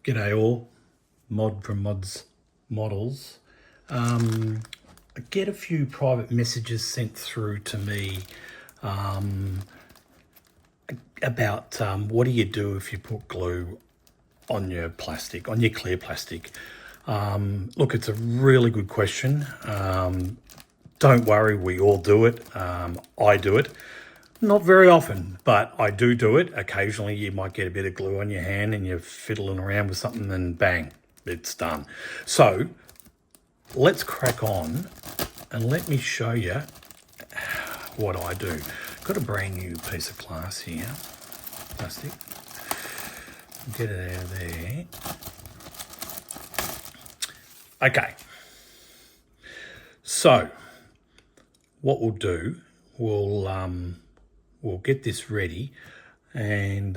G'day all, Mod from Mods Models. I get a few private messages sent through to me about what do you do if you put glue on your plastic, on your clear plastic. Look, it's a really good question. Don't worry, we all do it. I do it. Not very often, but I do it. Occasionally you might get a bit of glue on your hand and you're fiddling around with something and bang, it's done. So let's crack on and let me show you what I do. Got a brand new piece of glass here, plastic. Get it out of there. Okay. So what we'll do, we'll get this ready and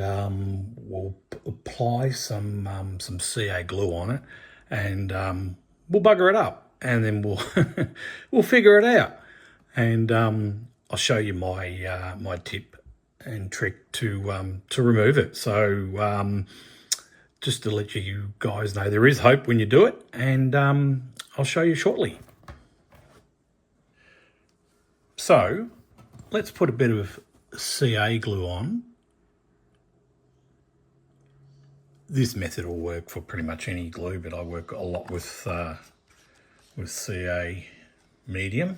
we'll apply some CA glue on it and we'll bugger it up and then we'll we'll figure it out. And I'll show you my my tip and trick to remove it. So just to let you guys know, there is hope when you do it, and I'll show you shortly. So let's put a bit of CA glue on. This method will work for pretty much any glue, but I work a lot with CA medium.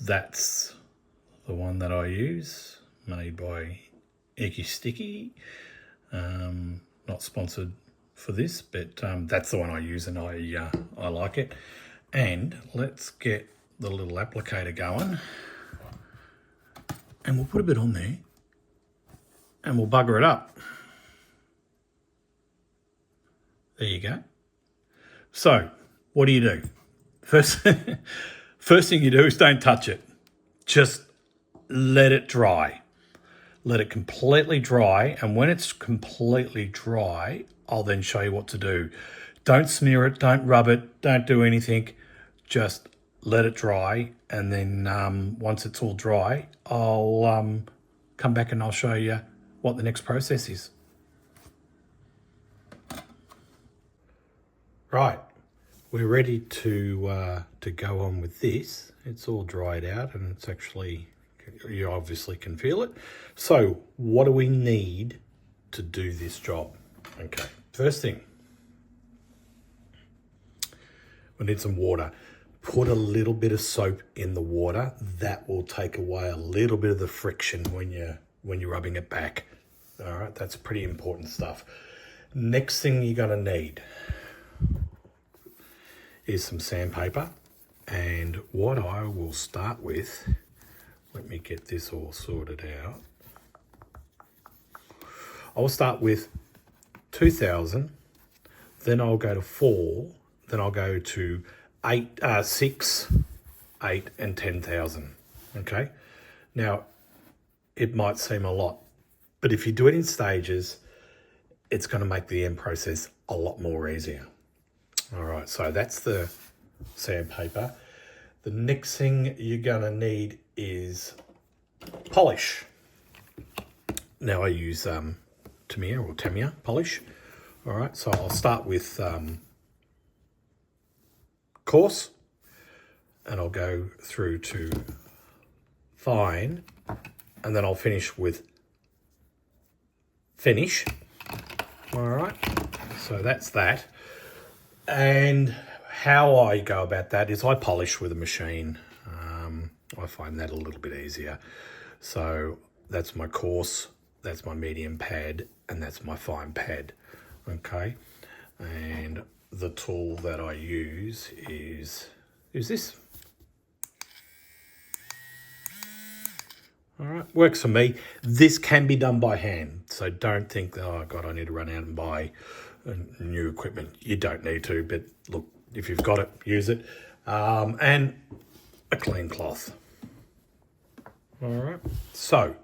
That's the one that I use, made by Icky Sticky. Not sponsored for this, but that's the one I use and I like it. And let's get the little applicator going. And we'll put a bit on there and we'll bugger it up. There you go. So what do? First thing you do is don't touch it. Just let it dry. Let it completely dry. And when it's completely dry, I'll then show you what to do. Don't smear it, don't rub it, don't do anything. Just let it dry, and then once it's all dry, I'll come back and I'll show you what the next process is. Right, we're ready to go on with this. It's all dried out, and it's actually, you obviously can feel it. So what do we need to do this job? Okay, first thing, we need some water. Put a little bit of soap in the water. That will take away a little bit of the friction when you're rubbing it back. All right, that's pretty important stuff. Next thing you're gonna need is some sandpaper. And what I will start with, let me get this all sorted out. I'll start with 2,000, then I'll go to 4, then I'll go to 6, 8, and 10,000. Okay. Now, it might seem a lot, but if you do it in stages, it's going to make the end process a lot more easier. All right. So that's the sandpaper. The next thing you're going to need is polish. Now I use Tamiya polish. All right. So I'll start with coarse, and I'll go through to fine, and then I'll finish with finish. All right, so that's that. And how I go about that is I polish with a machine. I find that a little bit easier. So that's my coarse, that's my medium pad, and that's my fine pad. Okay, and the tool that I use is this. All right, works for me. This can be done by hand, so don't think, oh God, I need to run out and buy new equipment. You don't need to, but look, if you've got it, use it. And a clean cloth. All right, so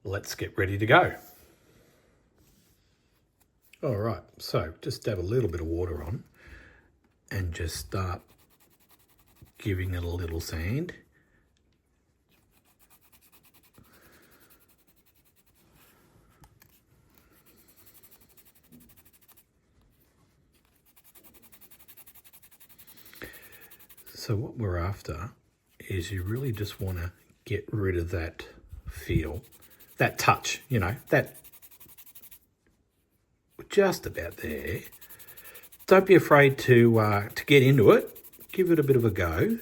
let's get ready to go. All right, so just dab a little bit of water on and just start giving it a little sand. So what we're after is you really just want to get rid of that feel, that touch, you know, that just about there. Don't be afraid to get into it. Give it a bit of a go.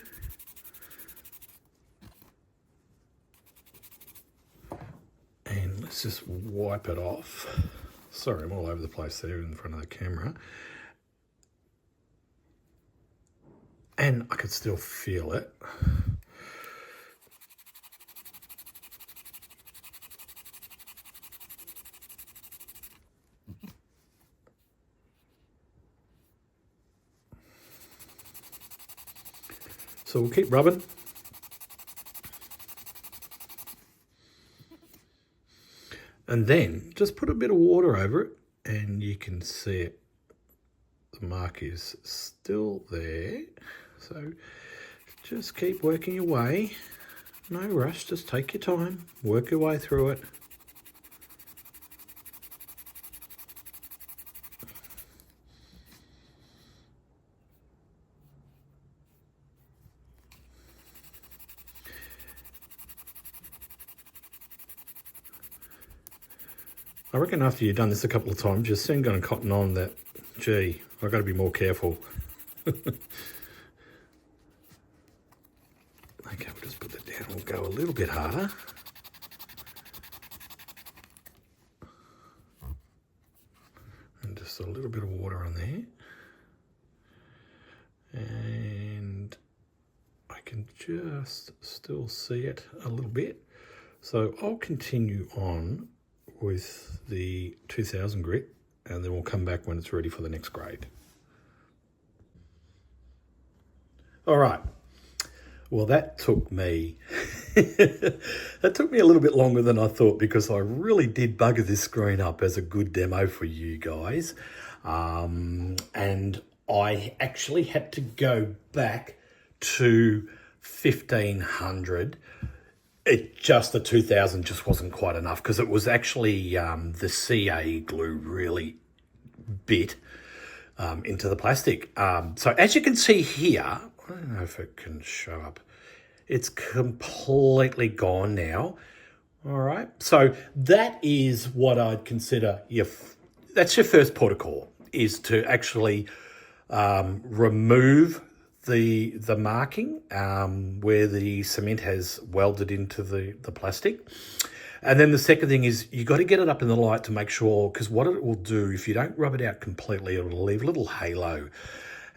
And let's just wipe it off. Sorry, I'm all over the place there in front of the camera. And I could still feel it. So we'll keep rubbing. And then just put a bit of water over it and you can see it. The mark is still there. So just keep working your way. No rush, just take your time. Work your way through it. I reckon after you've done this a couple of times, you're soon going to cotton on that, gee, I've got to be more careful. Okay, we'll just put that down. We'll go a little bit harder. And just a little bit of water on there. And I can just still see it a little bit. So I'll continue on with the 2000 grit and then we'll come back when it's ready for the next grade. All right, well that took me a little bit longer than I thought because I really did bugger this screen up as a good demo for you guys, and I actually had to go back to 1500. The 2000 just wasn't quite enough because it was actually the CA glue really bit into the plastic. So as you can see here, I don't know if it can show up. It's completely gone now. All right. So that is what I'd consider that's your first port of call, is to actually remove the marking where the cement has welded into the plastic. And then the second thing is you got to get it up in the light to make sure, because what it will do, if you don't rub it out completely, it'll leave a little halo.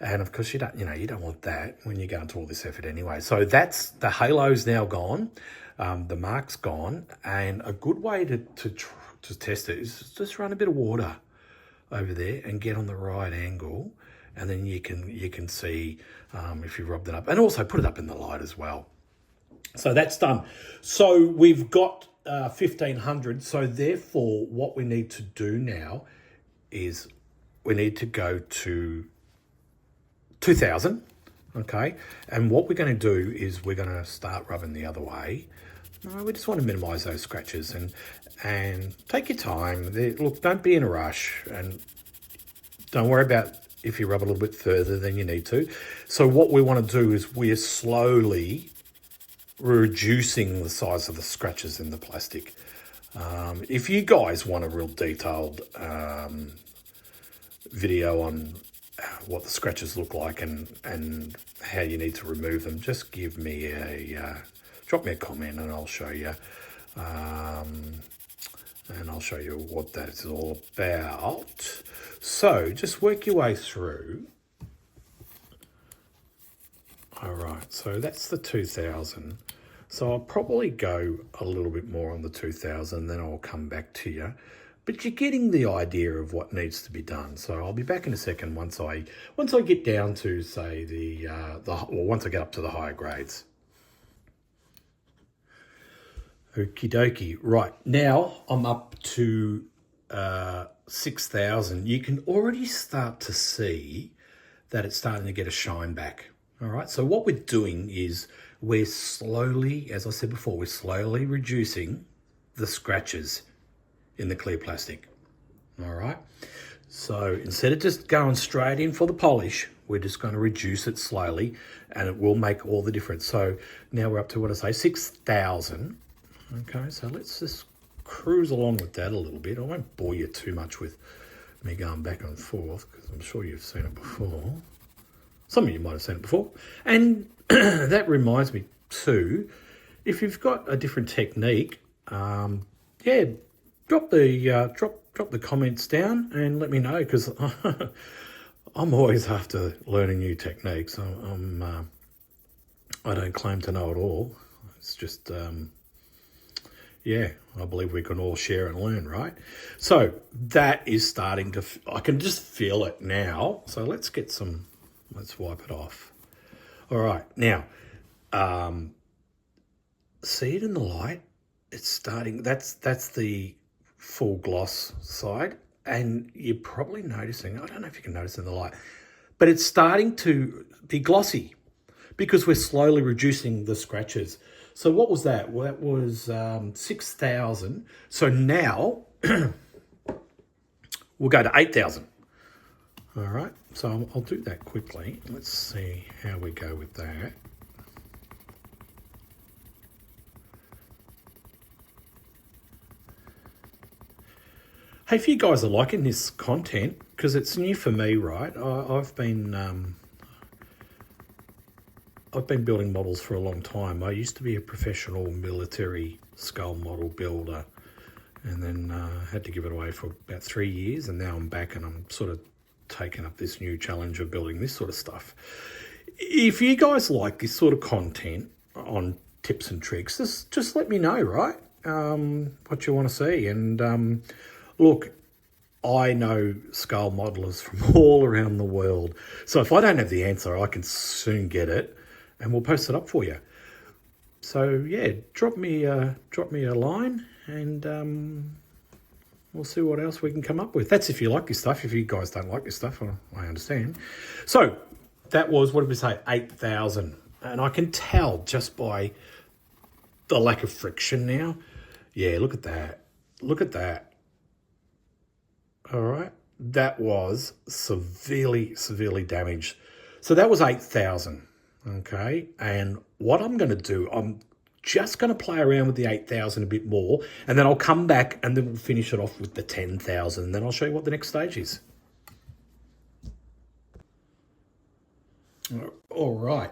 And of course you don't want that when you go into all this effort anyway. So that's, the halo's now gone, the mark's gone, and a good way to test it is just run a bit of water over there and get on the right angle. And then you can see if you rub that up, and also put it up in the light as well. So that's done. So we've got 1500. So therefore, what we need to do now is we need to go to 2000. Okay, and what we're going to do is we're going to start rubbing the other way. No, we just want to minimise those scratches and take your time. Look, don't be in a rush, and don't worry about if you rub a little bit further than you need to. So what we want to do is we're slowly reducing the size of the scratches in the plastic. If you guys want a real detailed video on what the scratches look like and how you need to remove them, just give me drop me a comment and I'll show you. And I'll show you what that is all about. So just work your way through. All right, so that's the 2000. So I'll probably go a little bit more on the 2000, then I'll come back to you. But you're getting the idea of what needs to be done. So I'll be back in a second once I get down to, say, once I get up to the higher grades. Okie dokie. Right, now I'm up to 6,000. You can already start to see that it's starting to get a shine back. All right, so what we're doing is we're slowly, as I said before, we're slowly reducing the scratches in the clear plastic. All right, so instead of just going straight in for the polish, We're just going to reduce it slowly, and it will make all the difference. So now we're up to, what I say, 6,000. Okay, so let's just cruise along with that a little bit. I won't bore you too much with me going back and forth, because I'm sure you've seen it before. Some of you might have seen it before. And that reminds me too, if you've got a different technique, yeah, drop the comments down and let me know, because I'm always after learning new techniques. I don't claim to know it all. It's just, yeah, I believe we can all share and learn, right? So that is starting to, I can just feel it now. So let's wipe it off. All right, now, see it in the light? It's starting, that's the full gloss side, and you're probably noticing, I don't know if you can notice in the light, but it's starting to be glossy because we're slowly reducing the scratches. So what was that? Well, that was 6,000. So now we'll go to 8,000. All right, so I'll do that quickly. Let's see how we go with that. Hey, if you guys are liking this content, because it's new for me, right? I've been building models for a long time. I used to be a professional military skull model builder, and then had to give it away for about 3 years, and now I'm back and I'm sort of taking up this new challenge of building this sort of stuff. If you guys like this sort of content on tips and tricks, just let me know, right? What you want to see. And look, I know skull modelers from all around the world. So if I don't have the answer, I can soon get it and we'll post it up for you. So yeah, drop me a line and we'll see what else we can come up with. That's if you like this stuff. If you guys don't like this stuff, I understand. So that was, what did we say, 8,000. And I can tell just by the lack of friction now. Yeah, look at that. Look at that. All right, that was severely damaged. So that was 8,000, okay? And what I'm going to do, I'm just going to play around with the 8,000 a bit more, and then I'll come back and then we'll finish it off with the 10,000, and then I'll show you what the next stage is. All right,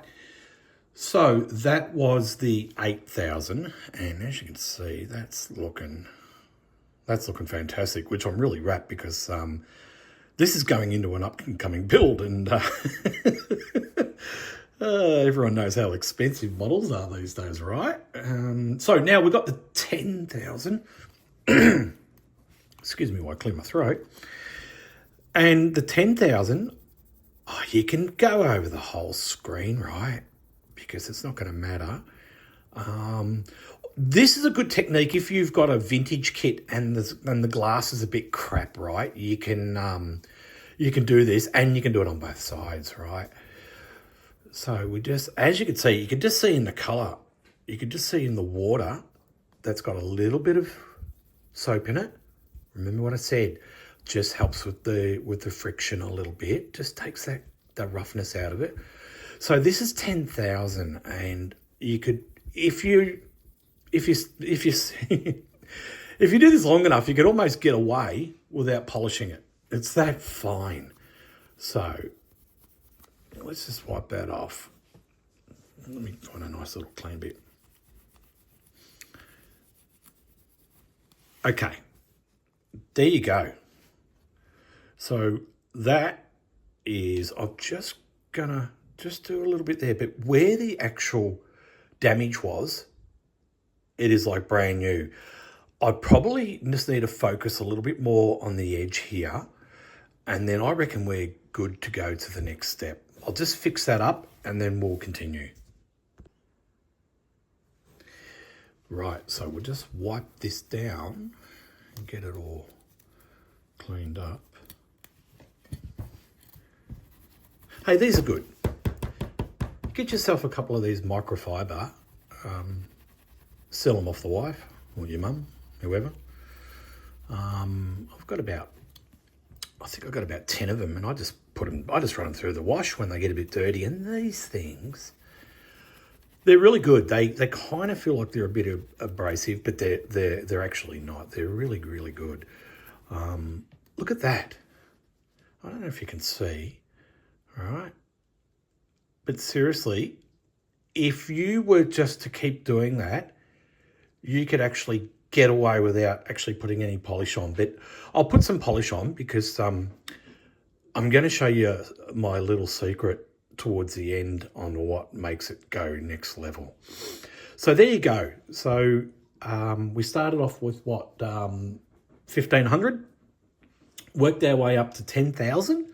so that was the 8,000, and as you can see, that's looking fantastic, which I'm really wrapped because this is going into an upcoming build, and everyone knows how expensive models are these days, right? So now we've got the 10,000. Excuse me while I clear my throat. And the 10,000, you can go over the whole screen, right? Because it's not going to matter. This is a good technique if you've got a vintage kit and the glass is a bit crap, right? You can do this, and you can do it on both sides, right? So we just, as you can see, you can just see in the colour, you can just see in the water that's got a little bit of soap in it. Remember what I said? Just helps with the friction a little bit. Just takes the roughness out of it. So this is 10,000, and you could, if you if you do this long enough, you could almost get away without polishing it. It's that fine. So let's just wipe that off. Let me find a nice little clean bit. Okay, there you go. So that is, I'm just gonna do a little bit there, but where the actual damage was, it is like brand new. I probably just need to focus a little bit more on the edge here, and then I reckon we're good to go to the next step. I'll just fix that up and then we'll continue. Right, so we'll just wipe this down and get it all cleaned up. Hey, these are good. Get yourself a couple of these microfiber, sell them off the wife or your mum, whoever. I think I've got about 10 of them, and I just I just run them through the wash when they get a bit dirty. And these things, they're really good. They kind of feel like they're a bit abrasive, but they're actually not. They're really, really good. Look at that. I don't know if you can see, all right? But seriously, if you were just to keep doing that, you could actually get away without actually putting any polish on. But I'll put some polish on because I'm going to show you my little secret towards the end on what makes it go next level. So there you go. So we started off with what, 1,500, worked our way up to 10,000,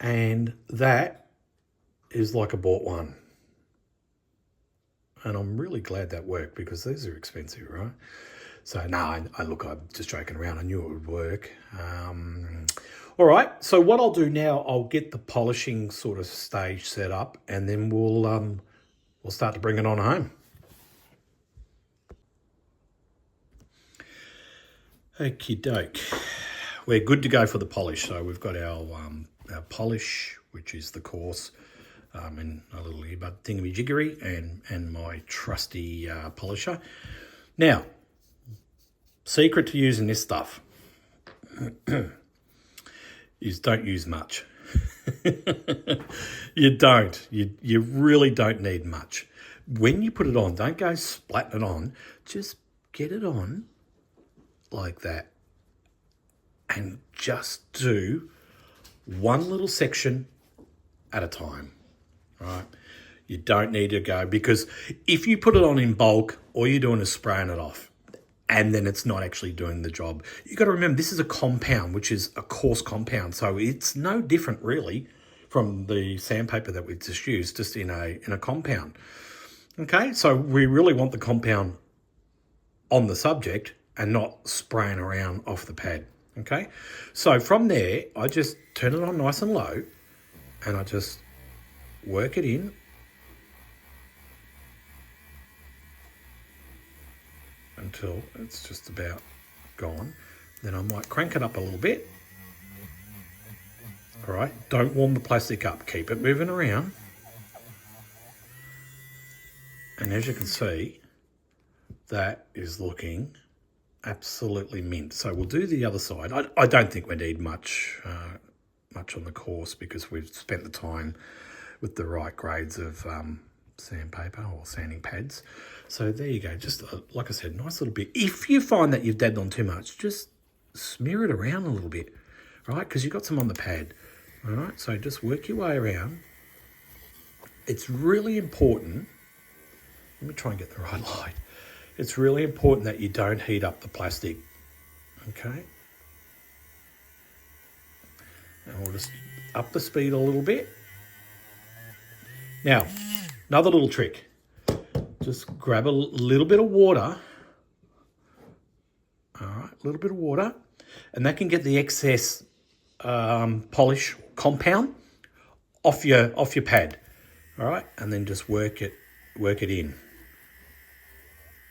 and that is like I bought one. And I'm really glad that worked because these are expensive, right? So no, I'm just joking around. I knew it would work. All right, so what I'll do now, I'll get the polishing sort of stage set up, and then we'll start to bring it on home. Okie doke. We're good to go for the polish. So we've got our polish, which is the coarse, and a little earbud thingamajiggery, and my trusty polisher. Now, secret to using this stuff is don't use much. You don't. You really don't need much. When you put it on, don't go splatting it on. Just get it on like that. And just do one little section at a time, right? You don't need to go, because if you put it on in bulk, all you're doing is spraying it off, and then it's not actually doing the job. You got to remember, this is a compound, which is a coarse compound, so it's no different really from the sandpaper that we just used, just in a compound. Okay, so we really want the compound on the subject and not spraying around off the pad. Okay, so from there, I just turn it on nice and low, and I just work it in. Until it's just about gone. Then I might crank it up a little bit. All right, don't warm the plastic up. Keep it moving around. And as you can see, that is looking absolutely mint. So we'll do the other side. I don't think we need much on the course, because we've spent the time with the right grades of sandpaper or sanding pads. So there you go. Just like I said, nice little bit. If you find that you've dabbed on too much, just smear it around a little bit, right? Because you've got some on the pad. All right, so just work your way around. It's really important. Let me try and get the right light. It's really important that you don't heat up the plastic, okay? And we'll just up the speed a little bit. Now, another little trick. Just grab a little bit of water. All right, a little bit of water. And that can get the excess polish compound off your pad. All right, and then just work it in.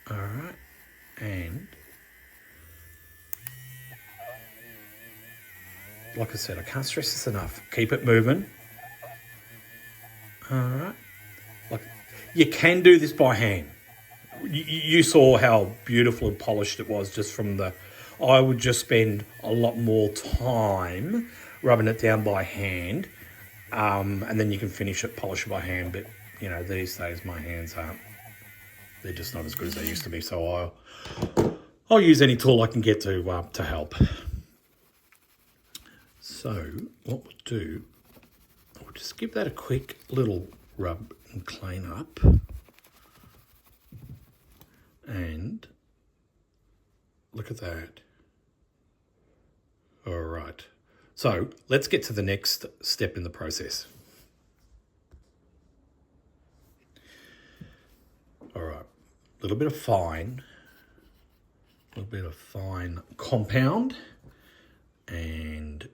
All right, and like I said, I can't stress this enough. Keep it moving. All right, like you can do this by hand. You saw how beautiful and polished it was just from the. I would just spend a lot more time rubbing it down by hand, and then you can finish it, polish it by hand. But you know, these days my hands aren't. They're just not as good as they used to be. So I'll use any tool I can get to help. So what we'll do, we'll just give that a quick little rub and clean up. And look at that. All right. So let's get to the next step in the process. All right. A little bit of fine compound, and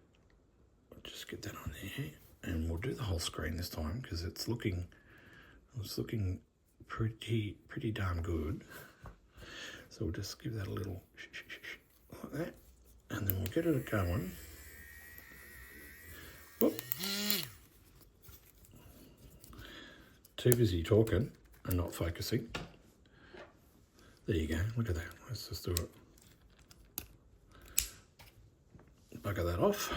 I'll just get that on there, and we'll do the whole screen this time because it's looking pretty darn good. So we'll just give that a little like that, and then we'll get it going. Whoop. too busy talking and not focusing. There you go. Look at that. Let's just do it. Bugger that off.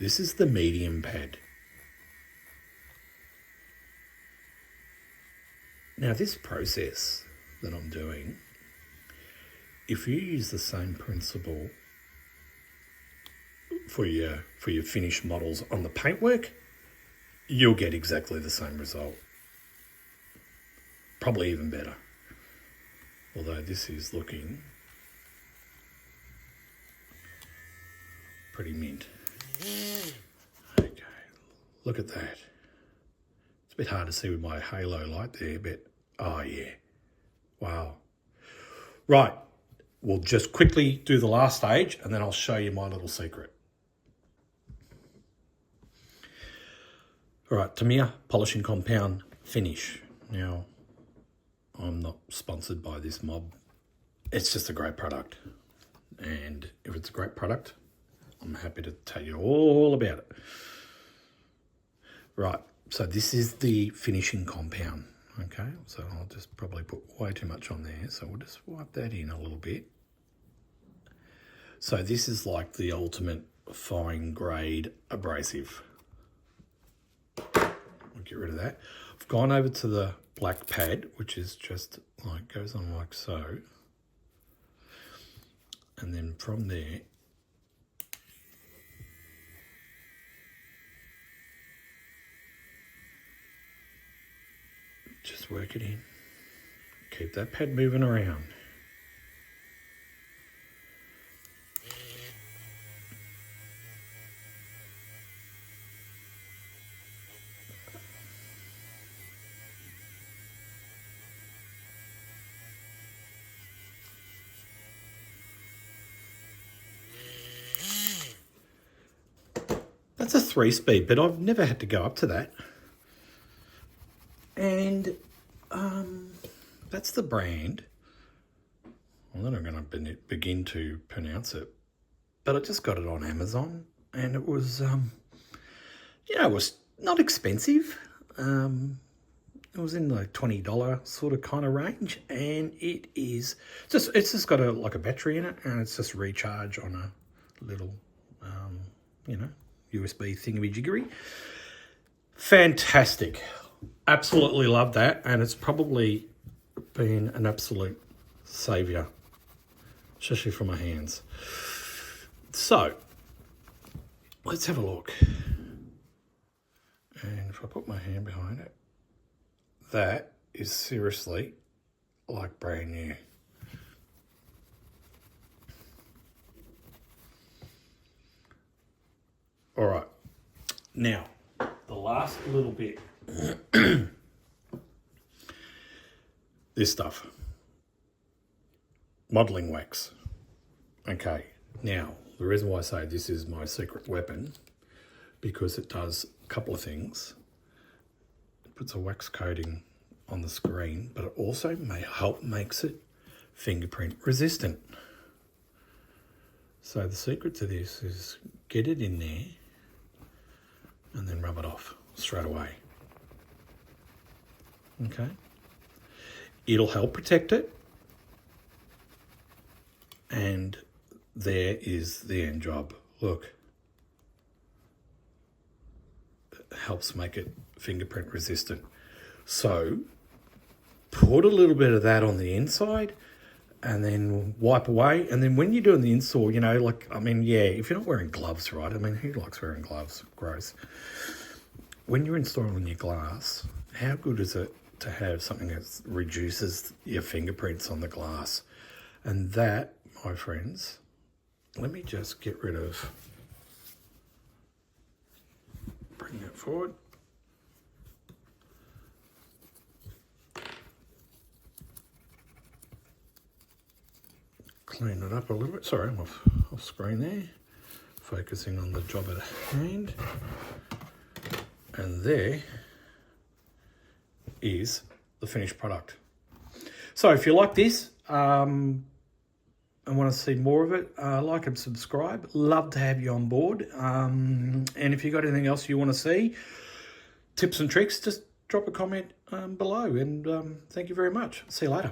This is the medium pad. Now this process that I'm doing, if you use the same principle for your finished models on the paintwork, you'll get exactly the same result. Probably even better. Although this is looking pretty mint. Okay, look at that. It's a bit hard to see with my halo light there, but oh yeah, wow. Right, we'll just quickly do the last stage and then I'll show you my little secret. All right, Tamiya Polishing Compound Finish. Now, I'm not sponsored by this mob. It's just a great product. And if it's a great product, I'm happy to tell you all about it. Right, so this is the finishing compound, okay? So I'll just probably put way too much on there, so we'll just wipe that in a little bit. So this is like the ultimate fine grade abrasive. We'll get rid of that. I've gone over to the black pad, which is just like, goes on like so. And then from there, just work it in. Keep that pad moving around. That's a 3-speed, but I've never had to go up to that. And that's the brand. I'm not going to begin to pronounce it, but I just got it on Amazon, and it was, it was not expensive. It was in the $20 sort of kind of range, and it's just got like a battery in it, and it's just recharge on a little, USB thingamajiggery. Fantastic. Absolutely love that, and it's probably been an absolute saviour, especially for my hands. So, let's have a look. And if I put my hand behind it, that is seriously like brand new. All right, now the last little bit, this stuff, modelling wax. Okay, now the reason why I say this is my secret weapon, because it does a couple of things. It puts a wax coating on the screen, but it also makes it fingerprint resistant. So the secret to this is get it in there and then rub it off straight away. Okay? It'll help protect it. And there is the end job. Look. It helps make it fingerprint resistant. So put a little bit of that on the inside and then wipe away. And then when you're doing the install, if you're not wearing gloves, right? Who likes wearing gloves? Gross. When you're installing your glass, how good is it to have something that reduces your fingerprints on the glass? And that, my friends, let me just get rid of, bring that forward. Clean it up a little bit. Sorry, I'm off screen there. Focusing on the job at hand. And there is the finished product. So if you like this and want to see more of it, like and subscribe. Love to have you on board. And if you've got anything else you want to see, tips and tricks, just drop a comment below. And thank you very much. See you later.